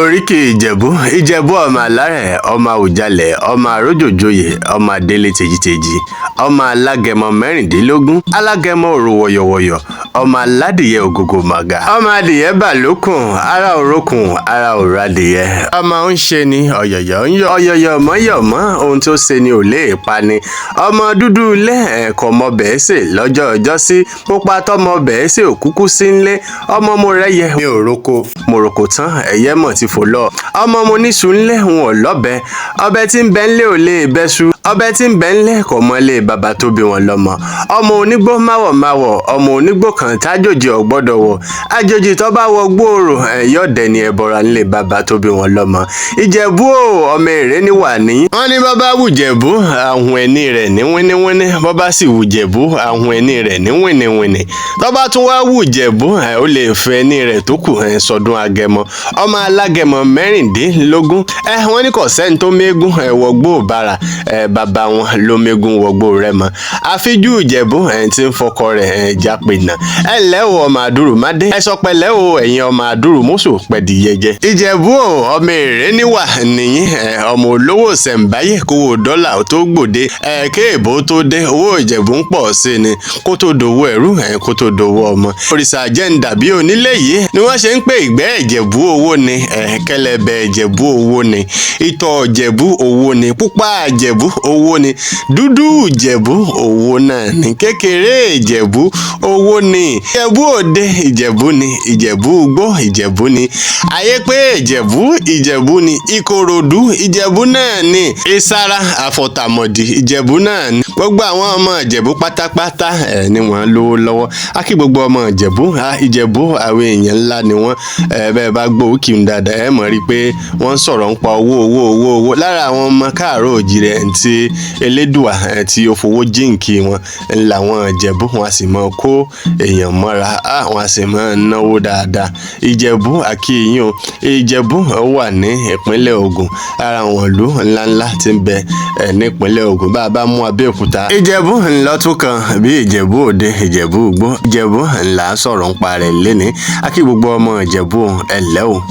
Oriki Ijebu, Ijebu ọmọ alárẹ̀, ọmọ àwùjalẹ̀, ọmọ àrójòjòyè, ọmọ adélé tèjìtèjì, ọmọ alágẹmọ mẹ́rìndínlógún, alágẹmọ òrò wọ̀yọ̀wọ̀yọ̀, ọmọ aládìyẹ ògògò màgà, ọmọ adìyẹ bàlókùn, ara òrókùn, ara òrò adìyẹ. Ọmọ ń ṣe ni ọ̀yọ̀yọ̀ ń yọ, ọ̀yọ̀yọ̀ mọ́yọ̀mọ́, ohun tó ṣe ni ò lè pa ni. Ọmọ dúdú ilé ẹ̀kọ́ mọ bẹ́ẹ̀ sè lọ́jọ́ ọjọ́sí, pupa tọmọ bẹ́ẹ̀ sè òkúkú sí ńlé, ọmọ mo rẹ́yẹ mi ò roko, mo roko tán ẹ̀yẹ mọ̀ ti fò lọ. Ọmọ mo níṣu ńlé wọn ò lọ́bẹ, ọbẹ̀ tí ń bẹ ńlé ò lè bẹ́ṣu, ọbẹ̀ tí ń bẹ ńlé kò mọ lé bàbá tó bí wọn lọ́mọ. Ọmọ onígbó máwọ̀máwọ̀, ọmọ onígbó kan tájòjì ò gbọ́dọ̀ wọ̀, àjòjì tó bá wọ gbòòrò yóò dẹni ẹbọra ńlé bàbá tó bí wọn lọ́mọ. Ìjẹ̀bú o, ọmọ èrè ni wà ní. Wọ́n ní bàbá wùjẹ̀bú àhùn ẹni rẹ̀ ní wíníwíní, bàbá sì wùjẹ̀bú àhùn ẹni rẹ̀ ní wíníwíní. Tó bá tún wá wùjẹ̀bú ó lè fẹ́ ẹni rẹ̀ tó kù sọdún agẹmọ. Ọmọ alágẹmọ mẹ́rìndínlógún, wọ́n ní kò sẹ́ni tó mégún wọgbó bàrà, bàbá wọn ló mégún wọgbó rẹ̀ mọ́. Àfijú Ìjẹ̀bú tí ń fọkọ rẹ̀ jápè náà. Ẹ ǹlẹ́ o ọmọ àdúrù mádé, ẹ sọ pẹ̀lẹ́ o ẹ̀yin ọmọ àdúrù mọ́sọ̀ pẹ̀dì yẹjẹ. Ìjẹ̀bú o, ọmọ èrè níwà nìyí, ọmọ olówó ṣẹ̀ǹbáyé kówó dọ́là tó gbòde, kéèbó tó dé owó Ìjẹ̀bú ń pọ̀ sí ni kó tó dowó ẹrú kó tó dowó ọmọ. Òrìṣà jẹ́ǹdà bí onílé yìí ni wọ́n ṣe ń pè ìgbẹ́ Ìjẹ̀bú owó ni, kẹlẹ̀bẹ̀ Ìjẹ̀bú owó ni, ìtọ̀ Ìjẹ̀bú owó ni, pupa Ìjẹ̀bú owó ni, dúdú Ìjẹ̀bú owó náà ni, kékeré Ìjẹ̀bú owó ni, Ìjẹ̀bú Ode Ìjẹ̀bú ni, Ìjẹ̀bú Igbo Ìjẹ̀bú ni, Ayépé Ìjẹ̀bú Ìjẹ̀bú ni, Ìkòròdú Ìjẹ̀bú náà ni, Ìsárá Àfọ̀tàmọ̀dì Ìjẹ̀bú náà ni. Gbogbo àwọn ọmọ Ìjẹ̀bú pátápátá ni wọ́n lówó lọ́wọ́. A kí gbogbo ọmọ Ìjẹ̀bú, Ìjẹ̀bú àwọn èèyàn ńlá ni wọ́n. Bẹ́ẹ̀ bá gbọ́ òkì ń dáadáa ẹ mọ̀ rí pé wọ́n ń sọ̀rọ̀ ń pa owó. Lára àwọn ọmọ káàárọ̀ òjìrè tí elédùà tí ó fowó jíǹkì wọn làwọn Ìjẹ̀bú, wọn a sì mọ kó èèyàn mọ́ra, wọn a sì mọ náwó dáadáa. Ìjẹ̀bú àkíyìn o, Ìjẹ̀bú wà ní ìpínlẹ̀ Ògùn, lára àwọn ìlú ńláńlá tí ń bẹ nípínlẹ̀ Ògùn. Bá a bá mú Abẹ́òkúta, Ìjẹ̀bú ńlọ tún kan bí Ìjẹ̀bú Ode, Ìjẹ̀bú Igbo, Ìjẹ̀bú ńlá sọ̀rọ̀ ń parẹ́ lẹ́ni. A kí gbogbo ọmọ Ìjẹ̀bú ẹ ǹlẹ́ o.